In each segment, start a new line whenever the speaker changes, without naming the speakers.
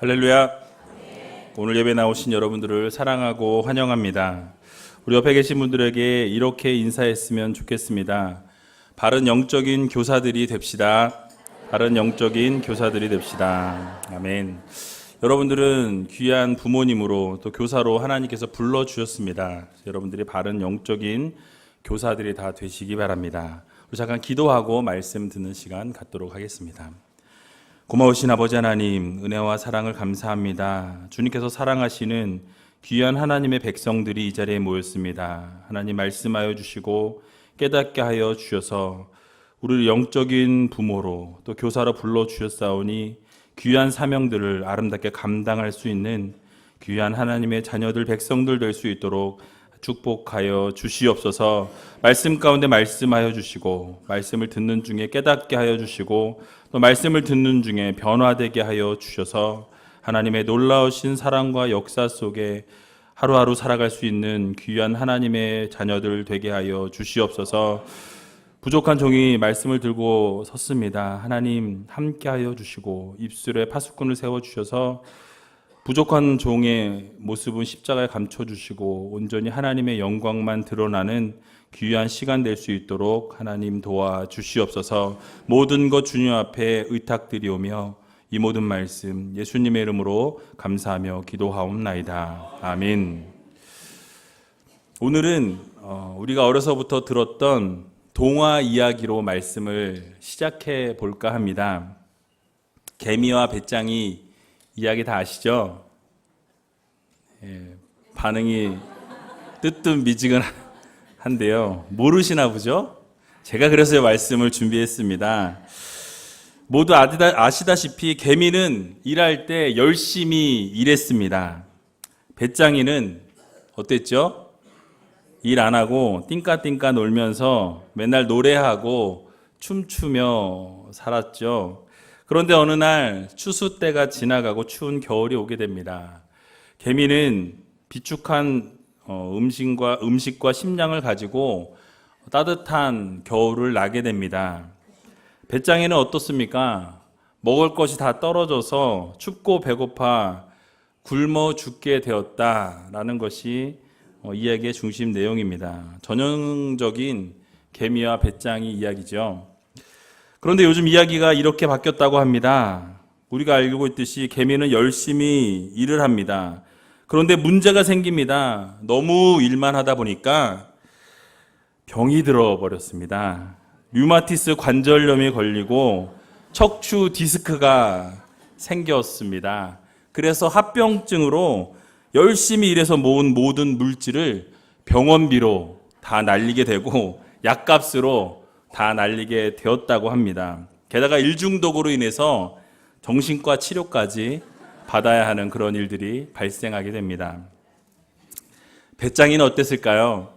할렐루야. 오늘 예배 나오신 여러분들을 사랑하고 환영합니다. 우리 옆에 계신 분들에게 이렇게 인사했으면 좋겠습니다. 바른 영적인 교사들이 됩시다. 바른 영적인 교사들이 됩시다. 아멘. 여러분들은 귀한 부모님으로 또 교사로 하나님께서 불러주셨습니다. 여러분들이 바른 영적인 교사들이 다 되시기 바랍니다. 우리 잠깐 기도하고 말씀 듣는 시간 갖도록 하겠습니다. 고마우신 아버지 하나님, 은혜와 사랑을 감사합니다. 주님께서 사랑하시는 귀한 하나님의 백성들이 이 자리에 모였습니다. 하나님 말씀하여 주시고 깨닫게 하여 주셔서 우리를 영적인 부모로 또 교사로 불러주셨사오니 귀한 사명들을 아름답게 감당할 수 있는 귀한 하나님의 자녀들 백성들 될 수 있도록 축복하여 주시옵소서. 말씀 가운데 말씀하여 주시고 말씀을 듣는 중에 깨닫게 하여 주시고 또 말씀을 듣는 중에 변화되게 하여 주셔서 하나님의 놀라우신 사랑과 역사 속에 하루하루 살아갈 수 있는 귀한 하나님의 자녀들 되게 하여 주시옵소서. 부족한 종이 말씀을 들고 섰습니다. 하나님 함께 하여 주시고 입술에 파수꾼을 세워주셔서 부족한 종의 모습은 십자가에 감춰주시고 온전히 하나님의 영광만 드러나는 귀한 시간 될 수 있도록 하나님 도와주시옵소서. 모든 것 주님 앞에 의탁드리오며 이 모든 말씀 예수님의 이름으로 감사하며 기도하옵나이다. 아멘. 오늘은 우리가 어려서부터 들었던 동화 이야기로 말씀을 시작해 볼까 합니다. 개미와 배짱이 이야기 다 아시죠? 반응이 뜨뜻미지근한데요. 모르시나 보죠? 제가 그래서 이 말씀을 준비했습니다. 모두 아시다시피 개미는 일할 때 열심히 일했습니다. 배짱이는 어땠죠? 일 안 하고 띵까띵까 놀면서 맨날 노래하고 춤추며 살았죠. 그런데 어느 날 추수 때가 지나가고 추운 겨울이 오게 됩니다. 개미는 비축한 음식과 식량을 가지고 따뜻한 겨울을 나게 됩니다. 배짱이는 어떻습니까? 먹을 것이 다 떨어져서 춥고 배고파 굶어 죽게 되었다라는 것이 이야기의 중심 내용입니다. 전형적인 개미와 배짱이 이야기죠. 그런데 요즘 이야기가 이렇게 바뀌었다고 합니다. 우리가 알고 있듯이 개미는 열심히 일을 합니다. 그런데 문제가 생깁니다. 너무 일만 하다 보니까 병이 들어버렸습니다. 류마티스 관절염이 걸리고 척추 디스크가 생겼습니다. 그래서 합병증으로 열심히 일해서 모은 모든 물질을 병원비로 다 날리게 되고 약값으로 다 날리게 되었다고 합니다. 게다가 일중독으로 인해서 정신과 치료까지 받아야 하는 그런 일들이 발생하게 됩니다. 배짱이는 어땠을까요?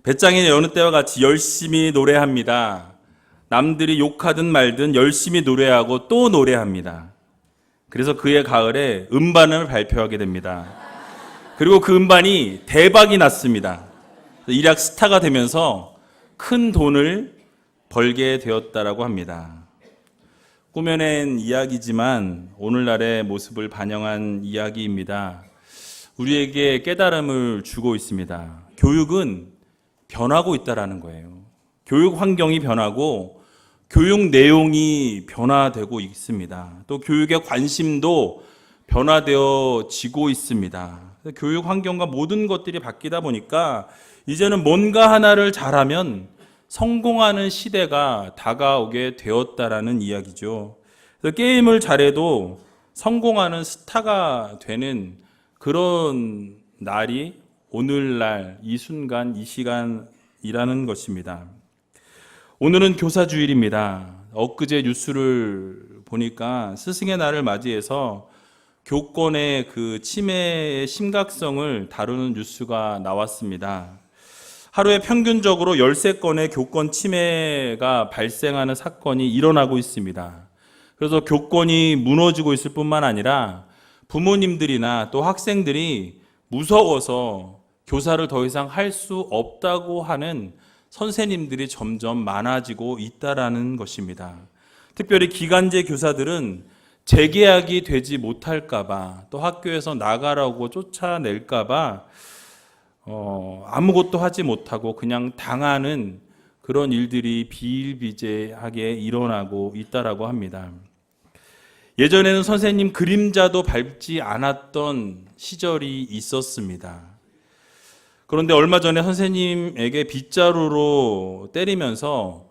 배짱이는 여느 때와 같이 열심히 노래합니다. 남들이 욕하든 말든 열심히 노래하고 또 노래합니다. 그래서 그해 가을에 음반을 발표하게 됩니다. 그리고 그 음반이 대박이 났습니다. 일약 스타가 되면서 큰 돈을 벌게 되었다라고 합니다. 꾸며낸 이야기지만 오늘날의 모습을 반영한 이야기입니다. 우리에게 깨달음을 주고 있습니다. 교육은 변하고 있다라는 거예요. 교육 환경이 변하고 교육 내용이 변화되고 있습니다. 또 교육의 관심도 변화되어지고 있습니다. 교육 환경과 모든 것들이 바뀌다 보니까 이제는 뭔가 하나를 잘하면 성공하는 시대가 다가오게 되었다라는 이야기죠. 그래서 게임을 잘해도 성공하는 스타가 되는 그런 날이 오늘날 이 순간 이 시간이라는 것입니다. 오늘은 교사주일입니다. 엊그제 뉴스를 보니까 스승의 날을 맞이해서 교권의 그 침해의 심각성을 다루는 뉴스가 나왔습니다. 하루에 평균적으로 13건의 교권 침해가 발생하는 사건이 일어나고 있습니다. 그래서 교권이 무너지고 있을 뿐만 아니라 부모님들이나 또 학생들이 무서워서 교사를 더 이상 할 수 없다고 하는 선생님들이 점점 많아지고 있다라는 것입니다. 특별히 기간제 교사들은 재계약이 되지 못할까봐, 또 학교에서 나가라고 쫓아낼까봐 아무것도 하지 못하고 그냥 당하는 그런 일들이 비일비재하게 일어나고 있다라고 합니다. 예전에는 선생님 그림자도 밟지 않았던 시절이 있었습니다. 그런데 얼마 전에 선생님에게 빗자루로 때리면서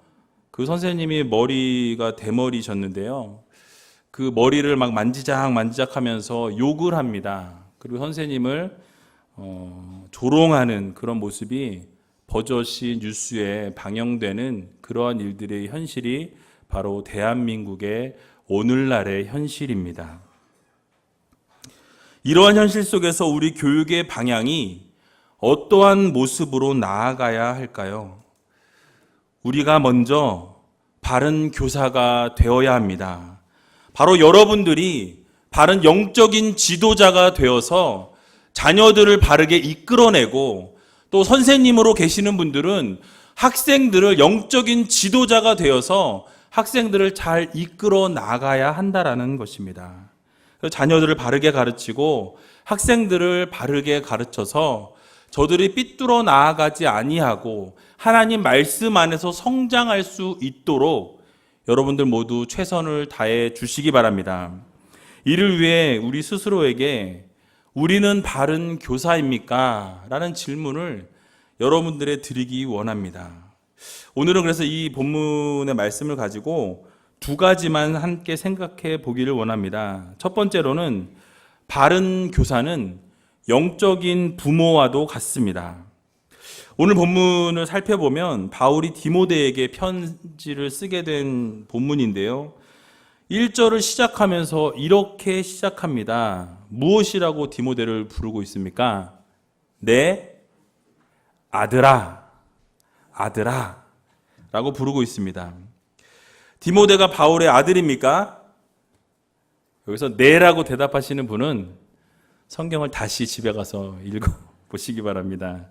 그 선생님이 머리가 대머리셨는데요. 그 머리를 막 만지작 하면서 욕을 합니다. 그리고 선생님을 조롱하는 그런 모습이 버젓이 뉴스에 방영되는 그러한 일들의 현실이 바로 대한민국의 오늘날의 현실입니다. 이러한 현실 속에서 우리 교육의 방향이 어떠한 모습으로 나아가야 할까요? 우리가 먼저 바른 교사가 되어야 합니다. 바로 여러분들이 바른 영적인 지도자가 되어서 자녀들을 바르게 이끌어내고, 또 선생님으로 계시는 분들은 학생들을 영적인 지도자가 되어서 학생들을 잘 이끌어 나가야 한다라는 것입니다. 자녀들을 바르게 가르치고 학생들을 바르게 가르쳐서 저들이 삐뚤어 나아가지 아니하고 하나님 말씀 안에서 성장할 수 있도록 여러분들 모두 최선을 다해 주시기 바랍니다. 이를 위해 우리 스스로에게 우리는 바른 교사입니까? 라는 질문을 여러분들에 드리기 원합니다. 오늘은 그래서 이 본문의 말씀을 가지고 두 가지만 함께 생각해 보기를 원합니다. 첫 번째로는 바른 교사는 영적인 부모와도 같습니다. 오늘 본문을 살펴보면 바울이 디모데에게 편지를 쓰게 된 본문인데요. 1절을 시작하면서 이렇게 시작합니다. 무엇이라고 디모데를 부르고 있습니까? 내 아들아, 아들아 라고 부르고 있습니다. 디모데가 바울의 아들입니까? 여기서 네라고 대답하시는 분은 성경을 다시 집에 가서 읽어보시기 바랍니다.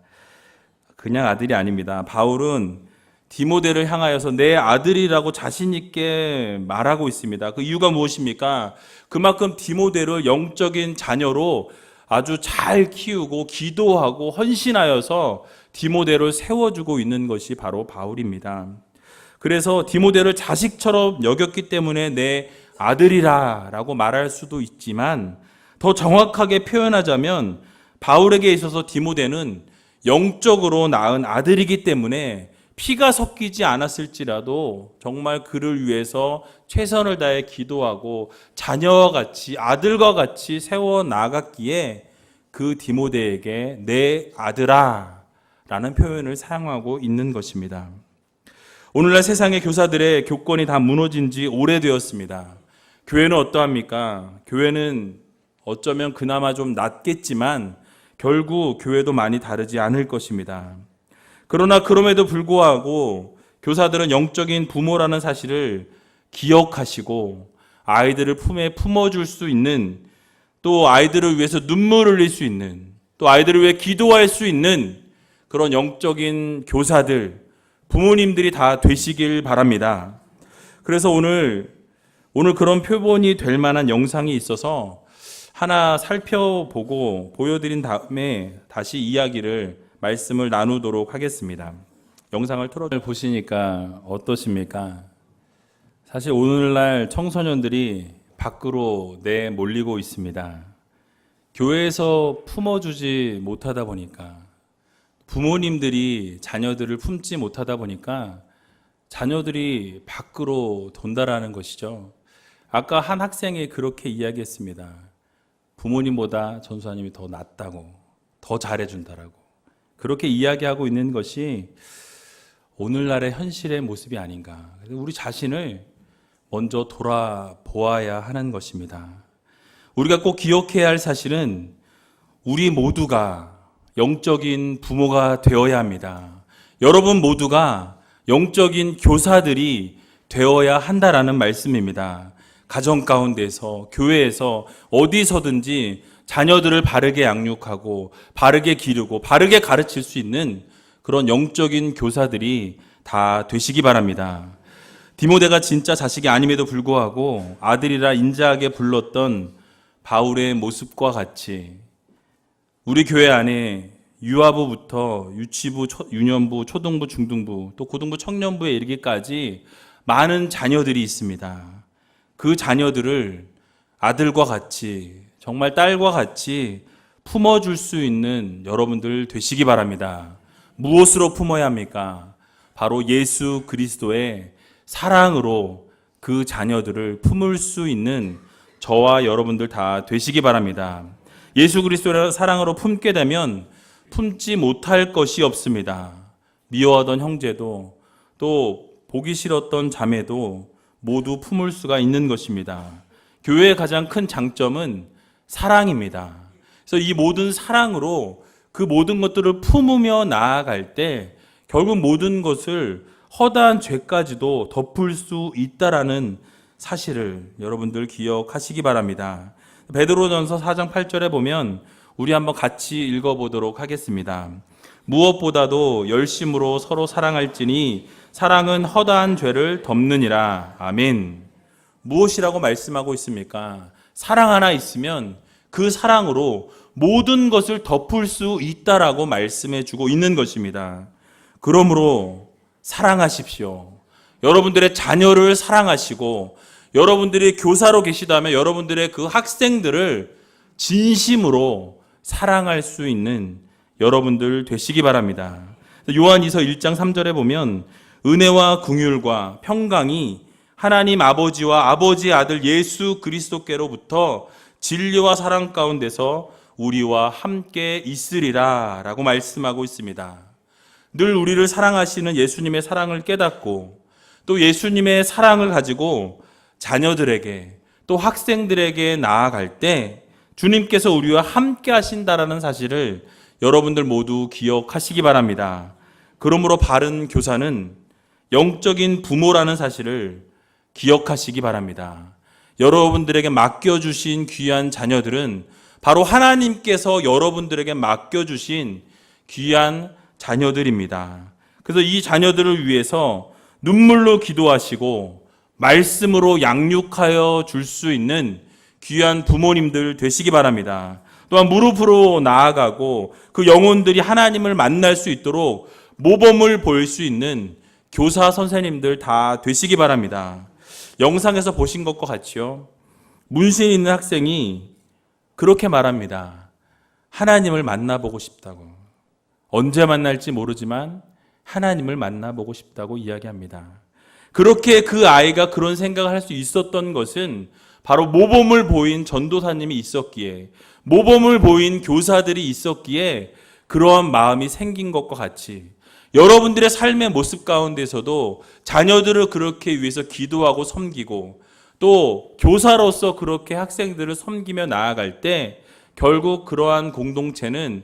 그냥 아들이 아닙니다. 바울은 디모데를 향하여서 내 아들이라고 자신 있게 말하고 있습니다. 그 이유가 무엇입니까? 그만큼 디모데를 영적인 자녀로 아주 잘 키우고 기도하고 헌신하여서 디모데를 세워주고 있는 것이 바로 바울입니다. 그래서 디모데를 자식처럼 여겼기 때문에 내 아들이라 라고 말할 수도 있지만, 더 정확하게 표현하자면 바울에게 있어서 디모데는 영적으로 낳은 아들이기 때문에 피가 섞이지 않았을지라도 정말 그를 위해서 최선을 다해 기도하고 자녀와 같이, 아들과 같이 세워나갔기에 그 디모데에게 내 아들아 라는 표현을 사용하고 있는 것입니다. 오늘날 세상의 교사들의 교권이 다 무너진 지 오래되었습니다. 교회는 어떠합니까? 교회는 어쩌면 그나마 좀 낫겠지만 결국 교회도 많이 다르지 않을 것입니다. 그러나 그럼에도 불구하고 교사들은 영적인 부모라는 사실을 기억하시고 아이들을 품에 품어줄 수 있는, 또 아이들을 위해서 눈물을 흘릴 수 있는, 또 아이들을 위해 기도할 수 있는 그런 영적인 교사들, 부모님들이 다 되시길 바랍니다. 그래서 오늘 그런 표본이 될 만한 영상이 있어서 하나 살펴보고 보여드린 다음에 다시 말씀을 나누도록 하겠습니다. 영상을 보시니까 어떠십니까? 사실 오늘날 청소년들이 밖으로 내몰리고 있습니다. 교회에서 품어주지 못하다 보니까, 부모님들이 자녀들을 품지 못하다 보니까 자녀들이 밖으로 돈다라는 것이죠. 아까 한 학생이 그렇게 이야기했습니다. 부모님보다 전수사님이 더 낫다고, 더 잘해준다라고 그렇게 이야기하고 있는 것이 오늘날의 현실의 모습이 아닌가. 우리 자신을 먼저 돌아보아야 하는 것입니다. 우리가 꼭 기억해야 할 사실은 우리 모두가 영적인 부모가 되어야 합니다. 여러분 모두가 영적인 교사들이 되어야 한다라는 말씀입니다. 가정 가운데서, 교회에서, 어디서든지 자녀들을 바르게 양육하고 바르게 기르고 바르게 가르칠 수 있는 그런 영적인 교사들이 다 되시기 바랍니다. 디모데가 진짜 자식이 아님에도 불구하고 아들이라 인자하게 불렀던 바울의 모습과 같이 우리 교회 안에 유아부부터 유치부, 유년부, 초등부, 중등부, 또 고등부, 청년부에 이르기까지 많은 자녀들이 있습니다. 그 자녀들을 아들과 같이, 정말 딸과 같이 품어줄 수 있는 여러분들 되시기 바랍니다. 무엇으로 품어야 합니까? 바로 예수 그리스도의 사랑으로 그 자녀들을 품을 수 있는 저와 여러분들 다 되시기 바랍니다. 예수 그리스도의 사랑으로 품게 되면 품지 못할 것이 없습니다. 미워하던 형제도 또 보기 싫었던 자매도 모두 품을 수가 있는 것입니다. 교회의 가장 큰 장점은 사랑입니다. 그래서 이 모든 사랑으로 그 모든 것들을 품으며 나아갈 때 결국 모든 것을 허다한 죄까지도 덮을 수 있다라는 사실을 여러분들 기억하시기 바랍니다. 베드로전서 4장 8절에 보면 우리 한번 같이 읽어보도록 하겠습니다. 무엇보다도 열심으로 서로 사랑할지니 사랑은 허다한 죄를 덮느니라. 아멘. 무엇이라고 말씀하고 있습니까? 사랑 하나 있으면 그 사랑으로 모든 것을 덮을 수 있다라고 말씀해 주고 있는 것입니다. 그러므로 사랑하십시오. 여러분들의 자녀를 사랑하시고 여러분들이 교사로 계시다면 여러분들의 그 학생들을 진심으로 사랑할 수 있는 여러분들 되시기 바랍니다. 요한이서 1장 3절에 보면 은혜와 긍휼과 평강이 하나님 아버지와 아버지의 아들 예수 그리스도께로부터 진리와 사랑 가운데서 우리와 함께 있으리라 라고 말씀하고 있습니다. 늘 우리를 사랑하시는 예수님의 사랑을 깨닫고 또 예수님의 사랑을 가지고 자녀들에게 또 학생들에게 나아갈 때 주님께서 우리와 함께 하신다라는 사실을 여러분들 모두 기억하시기 바랍니다. 그러므로 바른 교사는 영적인 부모라는 사실을 기억하시기 바랍니다. 여러분들에게 맡겨주신 귀한 자녀들은 바로 하나님께서 여러분들에게 맡겨주신 귀한 자녀들입니다. 그래서 이 자녀들을 위해서 눈물로 기도하시고 말씀으로 양육하여 줄 수 있는 귀한 부모님들 되시기 바랍니다. 또한 무릎으로 나아가고 그 영혼들이 하나님을 만날 수 있도록 모범을 보일 수 있는 교사 선생님들 다 되시기 바랍니다. 영상에서 보신 것과 같이요. 문신 있는 학생이 그렇게 말합니다. 하나님을 만나보고 싶다고. 언제 만날지 모르지만 하나님을 만나보고 싶다고 이야기합니다. 그렇게 그 아이가 그런 생각을 할 수 있었던 것은 바로 모범을 보인 전도사님이 있었기에, 모범을 보인 교사들이 있었기에 그러한 마음이 생긴 것과 같이 여러분들의 삶의 모습 가운데서도 자녀들을 그렇게 위해서 기도하고 섬기고 또 교사로서 그렇게 학생들을 섬기며 나아갈 때 결국 그러한 공동체는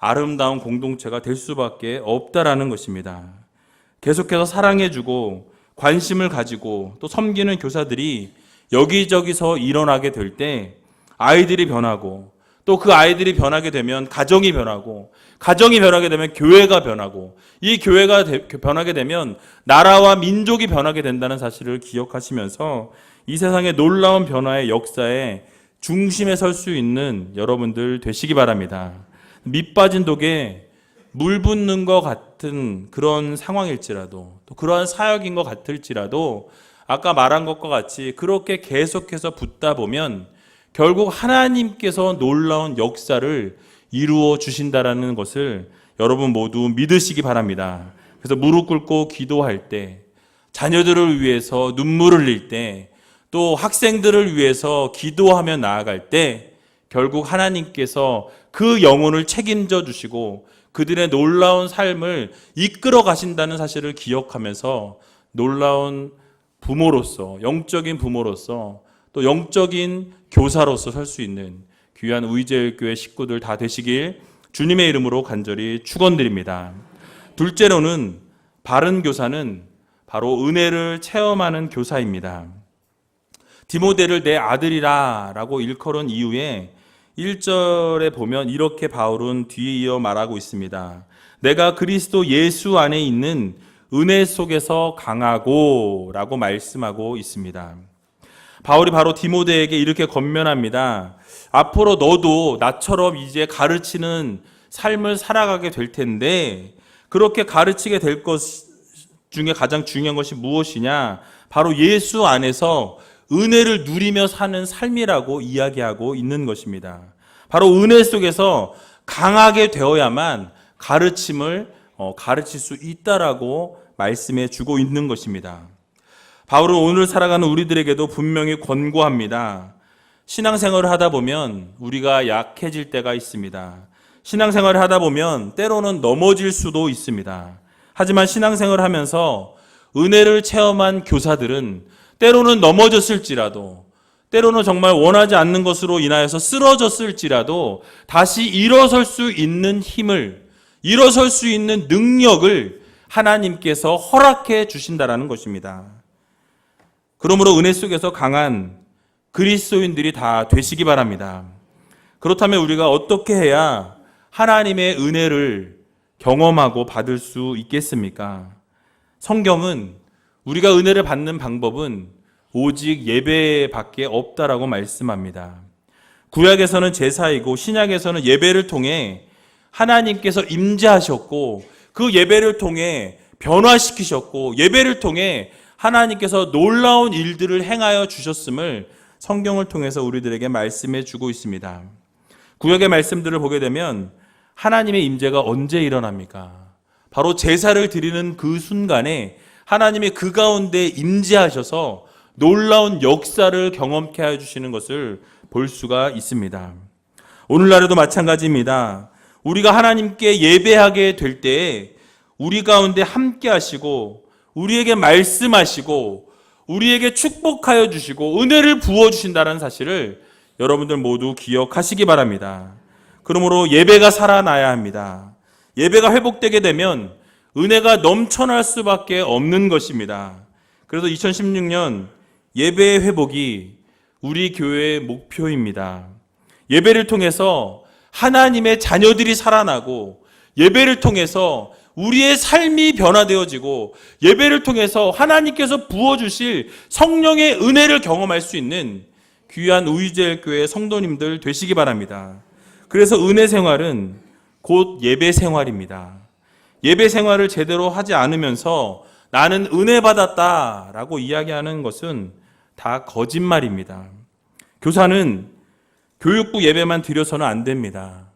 아름다운 공동체가 될 수밖에 없다라는 것입니다. 계속해서 사랑해주고 관심을 가지고 또 섬기는 교사들이 여기저기서 일어나게 될 때 아이들이 변하고 또 그 아이들이 변하게 되면 가정이 변하고 가정이 변하게 되면 교회가 변하고 이 교회가 변하게 되면 나라와 민족이 변하게 된다는 사실을 기억하시면서 이 세상의 놀라운 변화의 역사에 중심에 설 수 있는 여러분들 되시기 바랍니다. 밑 빠진 독에 물 붓는 것 같은 그런 상황일지라도 또 그러한 사역인 것 같을지라도 아까 말한 것과 같이 그렇게 계속해서 붓다 보면 결국 하나님께서 놀라운 역사를 이루어 주신다라는 것을 여러분 모두 믿으시기 바랍니다. 그래서 무릎 꿇고 기도할 때, 자녀들을 위해서 눈물을 흘릴 때, 또 학생들을 위해서 기도하며 나아갈 때 결국 하나님께서 그 영혼을 책임져 주시고 그들의 놀라운 삶을 이끌어 가신다는 사실을 기억하면서 놀라운 부모로서, 영적인 부모로서 또 영적인 교사로서 설 수 있는 귀한 우이제일교회 식구들 다 되시길 주님의 이름으로 간절히 축원드립니다. 둘째로는 바른 교사는 바로 은혜를 체험하는 교사입니다. 디모데를 내 아들이라 라고 일컬은 이후에 1절에 보면 이렇게 바울은 뒤에 이어 말하고 있습니다. 내가 그리스도 예수 안에 있는 은혜 속에서 강하고 라고 말씀하고 있습니다. 바울이 바로 디모데에게 이렇게 권면합니다. 앞으로 너도 나처럼 이제 가르치는 삶을 살아가게 될 텐데 그렇게 가르치게 될 것 중에 가장 중요한 것이 무엇이냐? 바로 예수 안에서 은혜를 누리며 사는 삶이라고 이야기하고 있는 것입니다. 바로 은혜 속에서 강하게 되어야만 가르침을 가르칠 수 있다라고 말씀해 주고 있는 것입니다. 바울은 오늘 살아가는 우리들에게도 분명히 권고합니다. 신앙생활을 하다 보면 우리가 약해질 때가 있습니다. 신앙생활을 하다 보면 때로는 넘어질 수도 있습니다. 하지만 신앙생활을 하면서 은혜를 체험한 교사들은 때로는 넘어졌을지라도, 때로는 정말 원하지 않는 것으로 인하여서 쓰러졌을지라도 다시 일어설 수 있는 힘을, 일어설 수 있는 능력을 하나님께서 허락해 주신다라는 것입니다. 그러므로 은혜 속에서 강한 그리스도인들이 다 되시기 바랍니다. 그렇다면 우리가 어떻게 해야 하나님의 은혜를 경험하고 받을 수 있겠습니까? 성경은 우리가 은혜를 받는 방법은 오직 예배밖에 없다라고 말씀합니다. 구약에서는 제사이고 신약에서는 예배를 통해 하나님께서 임재하셨고 그 예배를 통해 변화시키셨고 예배를 통해 하나님께서 놀라운 일들을 행하여 주셨음을 성경을 통해서 우리들에게 말씀해 주고 있습니다. 구약의 말씀들을 보게 되면 하나님의 임재가 언제 일어납니까? 바로 제사를 드리는 그 순간에 하나님이 그 가운데 임재하셔서 놀라운 역사를 경험케 해주시는 것을 볼 수가 있습니다. 오늘날에도 마찬가지입니다. 우리가 하나님께 예배하게 될 때에 우리 가운데 함께 하시고 우리에게 말씀하시고 우리에게 축복하여 주시고 은혜를 부어주신다는 사실을 여러분들 모두 기억하시기 바랍니다. 그러므로 예배가 살아나야 합니다. 예배가 회복되게 되면 은혜가 넘쳐날 수밖에 없는 것입니다. 그래서 2016년 예배의 회복이 우리 교회의 목표입니다. 예배를 통해서 하나님의 자녀들이 살아나고 예배를 통해서 우리의 삶이 변화되어지고 예배를 통해서 하나님께서 부어주실 성령의 은혜를 경험할 수 있는 귀한 우이젤교회 성도님들 되시기 바랍니다. 그래서 은혜 생활은 곧 예배 생활입니다. 예배 생활을 제대로 하지 않으면서 나는 은혜 받았다라고 이야기하는 것은 다 거짓말입니다. 교사는 교육부 예배만 드려서는 안 됩니다.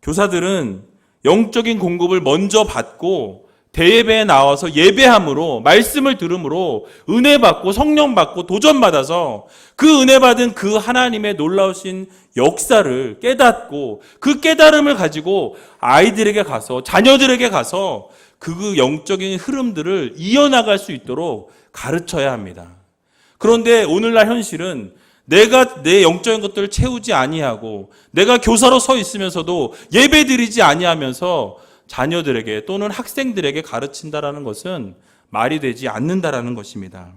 교사들은 영적인 공급을 먼저 받고 대예배에 나와서 예배함으로 말씀을 들음으로 은혜 받고 성령 받고 도전 받아서 그 은혜 받은 그 하나님의 놀라우신 역사를 깨닫고 그 깨달음을 가지고 아이들에게 가서 자녀들에게 가서 그 영적인 흐름들을 이어나갈 수 있도록 가르쳐야 합니다. 그런데 오늘날 현실은 내가 내 영적인 것들을 채우지 아니하고 내가 교사로 서 있으면서도 예배드리지 아니하면서 자녀들에게 또는 학생들에게 가르친다라는 것은 말이 되지 않는다라는 것입니다.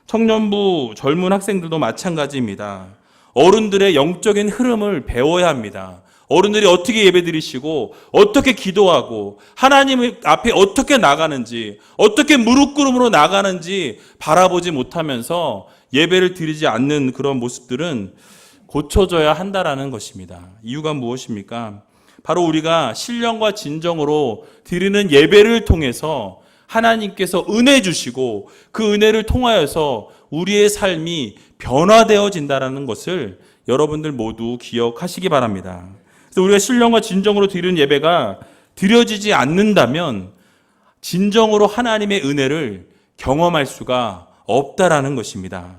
청년부 젊은 학생들도 마찬가지입니다. 어른들의 영적인 흐름을 배워야 합니다. 어른들이 어떻게 예배드리시고 어떻게 기도하고 하나님 앞에 어떻게 나가는지 어떻게 무릎 꿇음으로 나가는지 바라보지 못하면서 예배를 드리지 않는 그런 모습들은 고쳐져야 한다라는 것입니다. 이유가 무엇입니까? 바로 우리가 신령과 진정으로 드리는 예배를 통해서 하나님께서 은혜 주시고 그 은혜를 통하여서 우리의 삶이 변화되어진다라는 것을 여러분들 모두 기억하시기 바랍니다. 그래서 우리가 신령과 진정으로 드리는 예배가 드려지지 않는다면 진정으로 하나님의 은혜를 경험할 수가 없다라는 것입니다.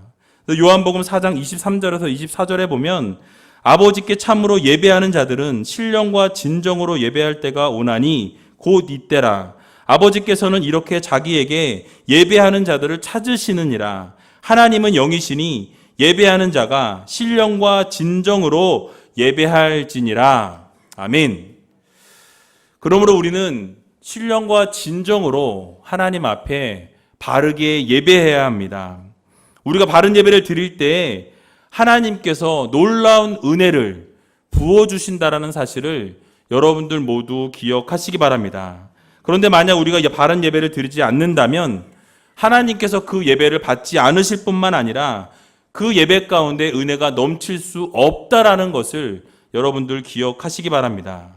요한복음 4장 23절에서 24절에 보면 아버지께 참으로 예배하는 자들은 신령과 진정으로 예배할 때가 오나니 곧 이때라. 아버지께서는 이렇게 자기에게 예배하는 자들을 찾으시느니라. 하나님은 영이시니 예배하는 자가 신령과 진정으로 예배할지니라. 아멘. 그러므로 우리는 신령과 진정으로 하나님 앞에 바르게 예배해야 합니다. 우리가 바른 예배를 드릴 때 하나님께서 놀라운 은혜를 부어주신다라는 사실을 여러분들 모두 기억하시기 바랍니다. 그런데 만약 우리가 바른 예배를 드리지 않는다면 하나님께서 그 예배를 받지 않으실 뿐만 아니라 그 예배 가운데 은혜가 넘칠 수 없다라는 것을 여러분들 기억하시기 바랍니다.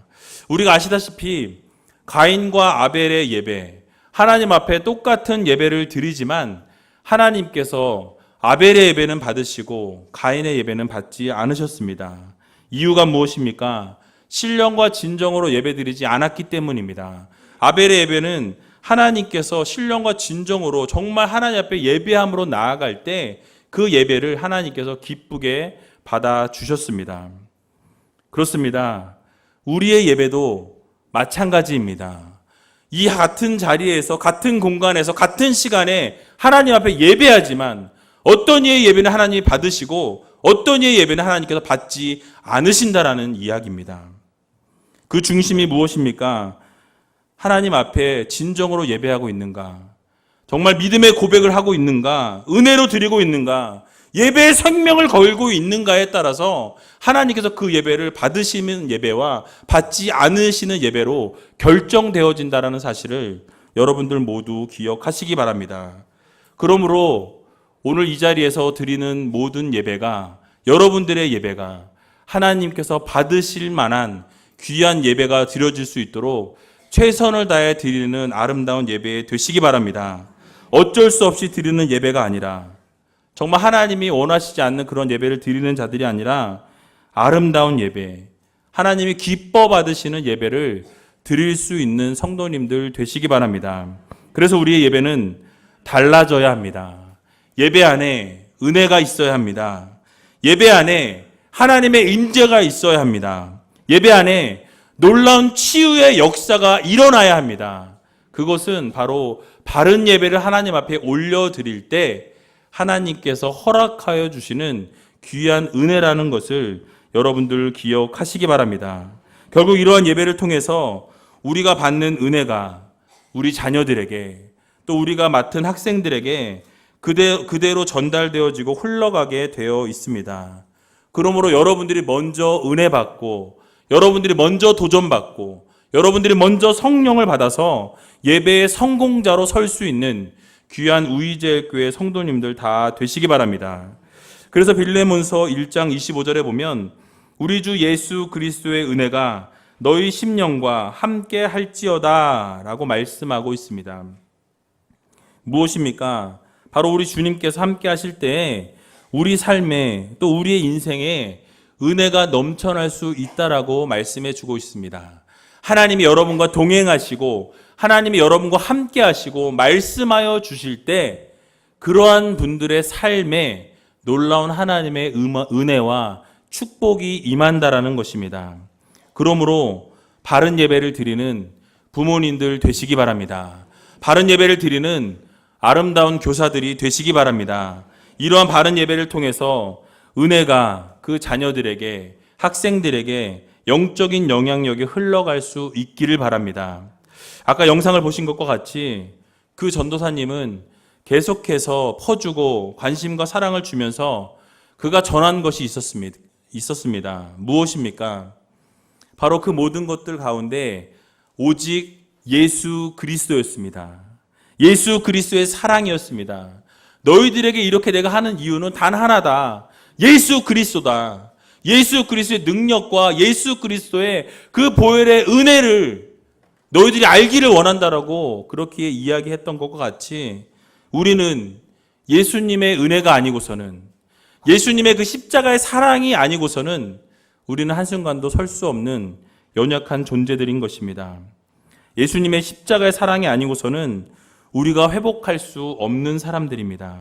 우리가 아시다시피 가인과 아벨의 예배, 하나님 앞에 똑같은 예배를 드리지만 하나님께서 아벨의 예배는 받으시고 가인의 예배는 받지 않으셨습니다. 이유가 무엇입니까? 신령과 진정으로 예배드리지 않았기 때문입니다. 아벨의 예배는 하나님께서 신령과 진정으로 정말 하나님 앞에 예배함으로 나아갈 때 그 예배를 하나님께서 기쁘게 받아주셨습니다. 그렇습니다. 우리의 예배도 마찬가지입니다. 이 같은 자리에서, 같은 공간에서, 같은 시간에 하나님 앞에 예배하지만 어떤 이의 예배는 하나님이 받으시고 어떤 이의 예배는 하나님께서 받지 않으신다라는 이야기입니다. 그 중심이 무엇입니까? 하나님 앞에 진정으로 예배하고 있는가? 정말 믿음의 고백을 하고 있는가? 은혜로 드리고 있는가? 예배의 생명을 걸고 있는가에 따라서 하나님께서 그 예배를 받으시는 예배와 받지 않으시는 예배로 결정되어진다는 사실을 여러분들 모두 기억하시기 바랍니다. 그러므로 오늘 이 자리에서 드리는 모든 예배가, 여러분들의 예배가 하나님께서 받으실 만한 귀한 예배가 드려질 수 있도록 최선을 다해 드리는 아름다운 예배 되시기 바랍니다. 어쩔 수 없이 드리는 예배가 아니라, 정말 하나님이 원하시지 않는 그런 예배를 드리는 자들이 아니라 아름다운 예배, 하나님이 기뻐 받으시는 예배를 드릴 수 있는 성도님들 되시기 바랍니다. 그래서 우리의 예배는 달라져야 합니다. 예배 안에 은혜가 있어야 합니다. 예배 안에 하나님의 임재가 있어야 합니다. 예배 안에 놀라운 치유의 역사가 일어나야 합니다. 그것은 바로 바른 예배를 하나님 앞에 올려드릴 때 하나님께서 허락하여 주시는 귀한 은혜라는 것을 여러분들 기억하시기 바랍니다. 결국 이러한 예배를 통해서 우리가 받는 은혜가 우리 자녀들에게, 또 우리가 맡은 학생들에게 그대로 전달되어지고 흘러가게 되어 있습니다. 그러므로 여러분들이 먼저 은혜 받고, 여러분들이 먼저 도전받고, 여러분들이 먼저 성령을 받아서 예배의 성공자로 설 수 있는 귀한 우이제일교회 성도님들 다 되시기 바랍니다. 그래서 빌레몬서 1장 25절에 보면 우리 주 예수 그리스도의 은혜가 너희 심령과 함께 할지어다 라고 말씀하고 있습니다. 무엇입니까? 바로 우리 주님께서 함께 하실 때 우리 삶에, 또 우리의 인생에 은혜가 넘쳐날 수 있다라고 말씀해 주고 있습니다. 하나님이 여러분과 동행하시고 하나님이 여러분과 함께 하시고 말씀하여 주실 때 그러한 분들의 삶에 놀라운 하나님의 은혜와 축복이 임한다라는 것입니다. 그러므로 바른 예배를 드리는 부모님들 되시기 바랍니다. 바른 예배를 드리는 아름다운 교사들이 되시기 바랍니다. 이러한 바른 예배를 통해서 은혜가 그 자녀들에게, 학생들에게 영적인 영향력이 흘러갈 수 있기를 바랍니다. 아까 영상을 보신 것과 같이 그 전도사님은 계속해서 퍼주고 관심과 사랑을 주면서 그가 전한 것이 있었습니다. 무엇입니까? 바로 그 모든 것들 가운데 오직 예수 그리스도였습니다. 예수 그리스도의 사랑이었습니다. 너희들에게 이렇게 내가 하는 이유는 단 하나다. 예수 그리스도다. 예수 그리스도의 능력과 예수 그리스도의 그 보혈의 은혜를 너희들이 알기를 원한다라고 그렇게 이야기했던 것과 같이 우리는 예수님의 은혜가 아니고서는, 예수님의 그 십자가의 사랑이 아니고서는 우리는 한순간도 설 수 없는 연약한 존재들인 것입니다. 예수님의 십자가의 사랑이 아니고서는 우리가 회복할 수 없는 사람들입니다.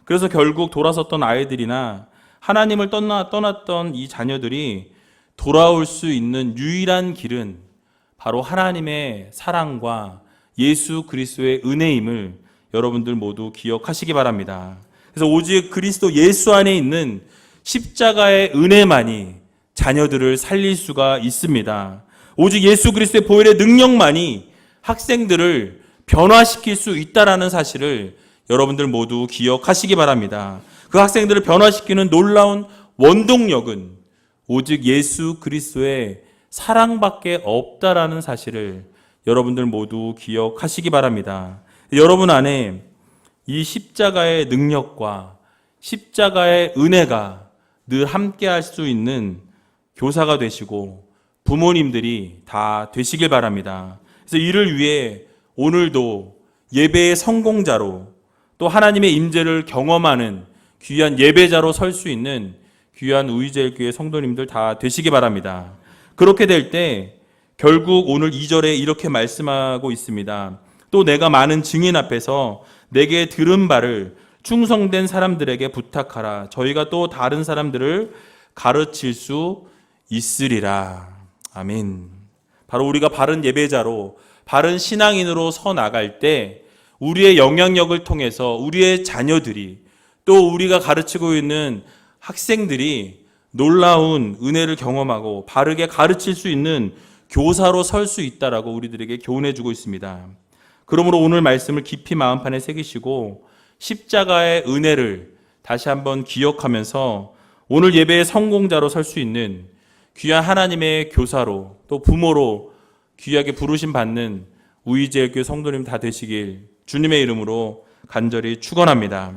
그래서 결국 돌아섰던 아이들이나 하나님을 떠났던 이 자녀들이 돌아올 수 있는 유일한 길은 바로 하나님의 사랑과 예수 그리스도의 은혜임을 여러분들 모두 기억하시기 바랍니다. 그래서 오직 그리스도 예수 안에 있는 십자가의 은혜만이 자녀들을 살릴 수가 있습니다. 오직 예수 그리스도의 보혈의 능력만이 학생들을 변화시킬 수 있다라는 사실을 여러분들 모두 기억하시기 바랍니다. 그 학생들을 변화시키는 놀라운 원동력은 오직 예수 그리스도의 사랑밖에 없다라는 사실을 여러분들 모두 기억하시기 바랍니다. 여러분 안에 이 십자가의 능력과 십자가의 은혜가 늘 함께 할 수 있는 교사가 되시고 부모님들이 다 되시길 바랍니다. 그래서 이를 위해 오늘도 예배의 성공자로 또 하나님의 임재를 경험하는 귀한 예배자로 설 수 있는 귀한 우리제일교회 성도님들 다 되시기 바랍니다. 그렇게 될 때 결국 오늘 2절에 이렇게 말씀하고 있습니다. 또 내가 많은 증인 앞에서 내게 들은 바를 충성된 사람들에게 부탁하라. 저희가 또 다른 사람들을 가르칠 수 있으리라. 아멘. 바로 우리가 바른 예배자로 바른 신앙인으로 서 나갈 때 우리의 영향력을 통해서 우리의 자녀들이 또 우리가 가르치고 있는 학생들이 놀라운 은혜를 경험하고 바르게 가르칠 수 있는 교사로 설 수 있다라고 우리들에게 교훈해 주고 있습니다. 그러므로 오늘 말씀을 깊이 마음판에 새기시고 십자가의 은혜를 다시 한번 기억하면서 오늘 예배의 성공자로 설 수 있는 귀한 하나님의 교사로 또 부모로 귀하게 부르심 받는 우이제일교회 성도님 다 되시길 주님의 이름으로 간절히 축원합니다.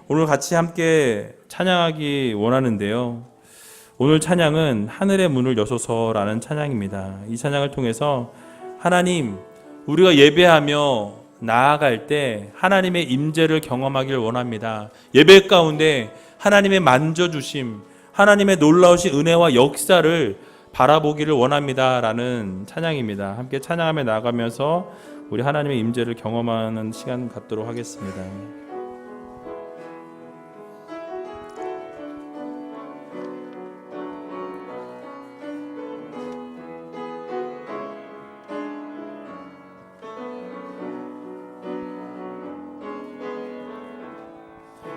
오늘 같이 함께 찬양하기 원하는데요. 오늘 찬양은 하늘의 문을 여소서라는 찬양입니다. 이 찬양을 통해서 하나님, 우리가 예배하며 나아갈 때 하나님의 임재를 경험하길 원합니다. 예배 가운데 하나님의 만져주심, 하나님의 놀라우신 은혜와 역사를 바라보기를 원합니다 라는 찬양입니다. 함께 찬양하며 나아가면서 우리 하나님의 임재를 경험하는 시간 갖도록 하겠습니다.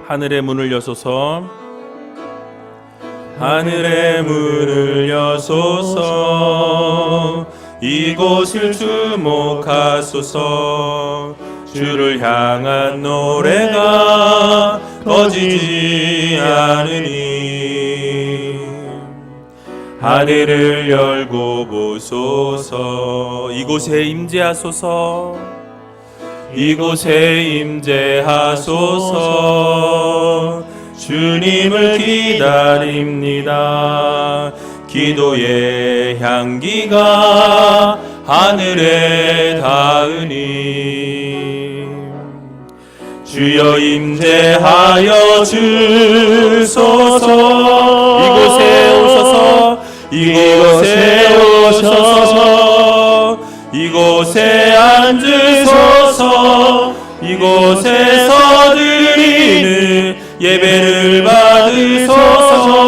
하늘의 문을 여소서, 하늘의 문을 여소서, 이곳을 주목하소서. 주를 향한 노래가 꺼지지 않으니 하늘을 열고 보소서. 이곳에 임재하소서, 이곳에 임재하소서. 주님을 기다립니다. 기도의 향기가 하늘에 닿으니 주여 임재하여 주소서. 이곳에 오셔서, 이곳에 오셔서, 이곳에 앉으소서. 이곳에서 드리는 예배를 받으소서.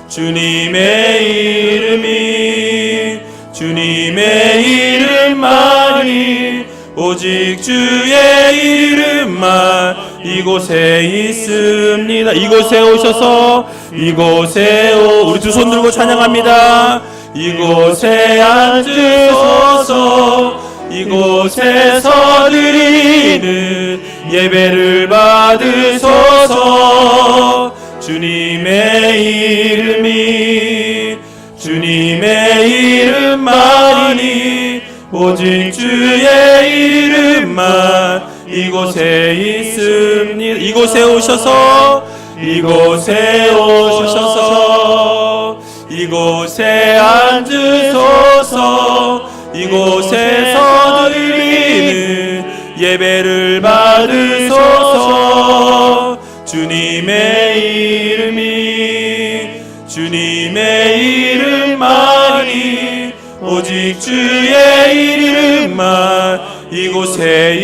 주님의 이름이, 주님의 이름만이, 오직 주의 이름만 이곳에 있습니다. 이곳에 오셔서, 이곳에 우리 두 손 들고 찬양합니다. 이곳에 앉으소서. 이곳에서 드리는 예배를 받으소서. 주님의 이름이, 주님의 이름만이, 오직 주의 이름만 이곳에 있습니다. 이곳에 오셔서, 이곳에 오셔서, 이곳에 앉으소서. 이곳에서 드리는 예배를 받으소서. 주님의 이름이, 주님의 이름만이, 오직 주의 이름만 이곳에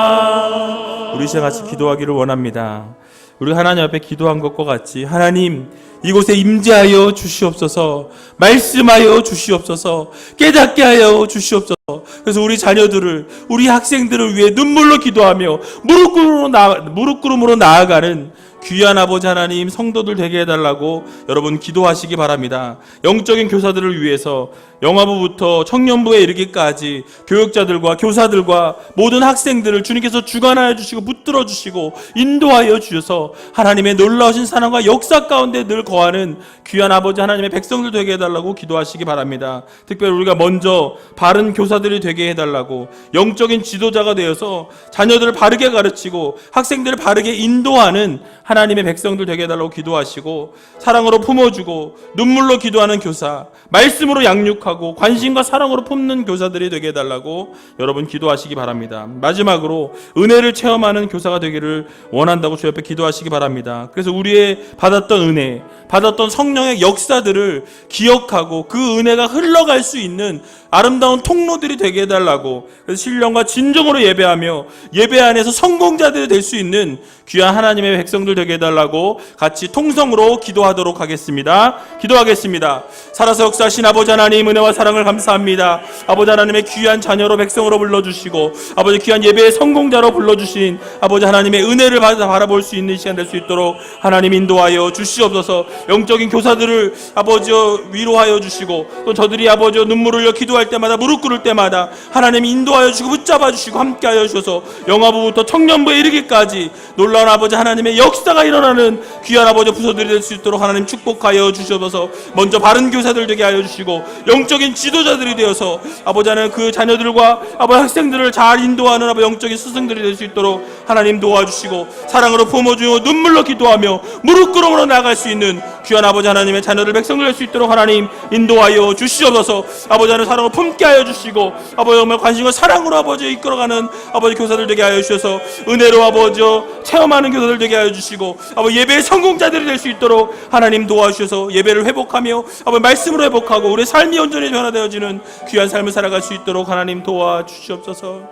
있습니다. 우리 시간 같이 기도하기를 원합니다. 우리 하나님 앞에 기도한 것과 같이 하나님, 이곳에 임재하여 주시옵소서. 말씀하여 주시옵소서. 깨닫게 하여 주시옵소서. 그래서 우리 자녀들을, 우리 학생들을 위해 눈물로 기도하며 무릎 꿇음으로 나아가는 귀한 아버지 하나님, 성도들 되게 해달라고 여러분 기도하시기 바랍니다. 영적인 교사들을 위해서 영아부부터 청년부에 이르기까지 교육자들과 교사들과 모든 학생들을 주님께서 주관하여 주시고 붙들어 주시고 인도하여 주셔서 하나님의 놀라우신 사랑과 역사 가운데 늘 거하는 귀한 아버지 하나님의 백성들 되게 해달라고 기도하시기 바랍니다. 특별히 우리가 먼저 바른 교사들이 되게 해달라고, 영적인 지도자가 되어서 자녀들을 바르게 가르치고 학생들을 바르게 인도하는 하나님의 백성들 되게 해달라고 기도하시고, 사랑으로 품어주고 눈물로 기도하는 교사, 말씀으로 양육하고 관심과 사랑으로 품는 교사들이 되게 해달라고 여러분 기도하시기 바랍니다. 마지막으로 은혜를 체험하는 교사가 되기를 원한다고 주 옆에 기도하시기 바랍니다. 그래서 우리의 받았던 은혜, 받았던 성령의 역사들을 기억하고 그 은혜가 흘러갈 수 있는 아름다운 통로들이 되게 해달라고, 그래서 신령과 진정으로 예배하며 예배 안에서 성공자들이 될 수 있는 귀한 하나님의 백성들 되게 해달라고 같이 통성으로 기도하도록 하겠습니다. 기도하겠습니다. 살아서 역사하신 아버지 하나님, 은혜와 사랑을 감사합니다. 아버지 하나님의 귀한 자녀로 백성으로 불러주시고 아버지 귀한 예배의 성공자로 불러주신 아버지 하나님의 은혜를 바라볼 수 있는 시간 될 수 있도록 하나님 인도하여 주시옵소서. 영적인 교사들을 아버지 위로하여 주시고, 또 저들이 아버지 눈물을 흘려 기도할 때마다 무릎 꿇을 때마다 하나님 인도하여 주시고 붙잡아 주시고 함께하여 주셔서 영아부부터 청년부에 이르기까지 놀라운 아버지 하나님의 역사가 일어나는 귀한 아버지 부서들이 될 수 있도록 하나님 축복하여 주시옵소서. 먼저 바른 교사들 되게 하여 주시고 영적인 지도자들이 되어서 아버지 하나님 그 자녀들과 아버지 학생들을 잘 인도하는 아버지 영적인 스승들이 될 수 있도록 하나님 도와주시고, 사랑으로 품어주고 눈물로 기도하며 무릎 꿇음으로 나아갈 수 있는 귀한 아버지 하나님의 자녀들 백성들 될 수 있도록 하나님 인도하여 주시옵소서. 아버지 하나님 사랑을 품게 하여 주시고 아버지 정말 관심과 사랑으로 아버지 이끌어가는 아버지 교사들 되게 하여 주셔서 은혜로 아버지 체험하는 교사들 되게 하여 주시고 아버지 예배의 성공자들이 될 수 있도록 하나님 도와주셔서 예배를 회복하며 아버지 말씀으로 회복하고 우리의 삶이 온전히 변화되어지는 귀한 삶을 살아갈 수 있도록 하나님 도와주시옵소서.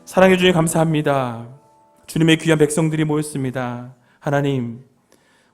사랑해 주님 감사합니다. 주님의 귀한 백성들이 모였습니다. 하나님,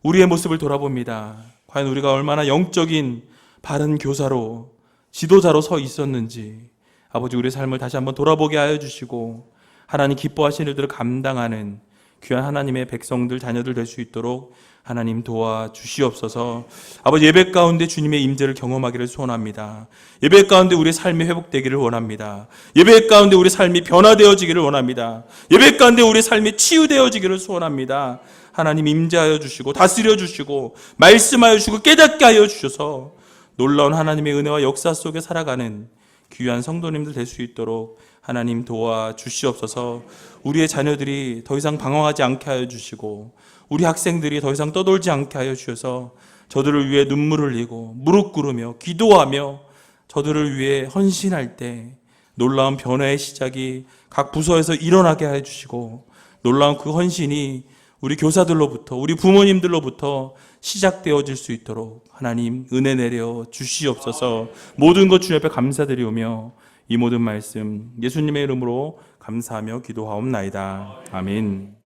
우리의 모습을 돌아봅니다. 과연 우리가 얼마나 영적인 바른 교사로 지도자로 서 있었는지 아버지 우리의 삶을 다시 한번 돌아보게 하여 주시고 하나님 기뻐하시는 일들을 감당하는 귀한 하나님의 백성들 자녀들 될 수 있도록 하나님 도와주시옵소서. 아버지 예배 가운데 주님의 임재를 경험하기를 소원합니다. 예배 가운데 우리의 삶이 회복되기를 원합니다. 예배 가운데 우리의 삶이 변화되어지기를 원합니다. 예배 가운데 우리의 삶이 치유되어지기를 소원합니다. 하나님 임재하여 주시고 다스려 주시고 말씀하여 주시고 깨닫게 하여 주셔서 놀라운 하나님의 은혜와 역사 속에 살아가는 귀한 성도님들 될 수 있도록 하나님 도와주시옵소서. 우리의 자녀들이 더 이상 방황하지 않게 하여 주시고 우리 학생들이 더 이상 떠돌지 않게 하여 주셔서 저들을 위해 눈물을 흘리고 무릎 꿇으며 기도하며 저들을 위해 헌신할 때 놀라운 변화의 시작이 각 부서에서 일어나게 하여 주시고 놀라운 그 헌신이 우리 교사들로부터 우리 부모님들로부터 시작되어질 수 있도록 하나님 은혜 내려 주시옵소서. 모든 것 주님 앞에 감사드리오며 이 모든 말씀 예수님의 이름으로 감사하며 기도하옵나이다. 아멘.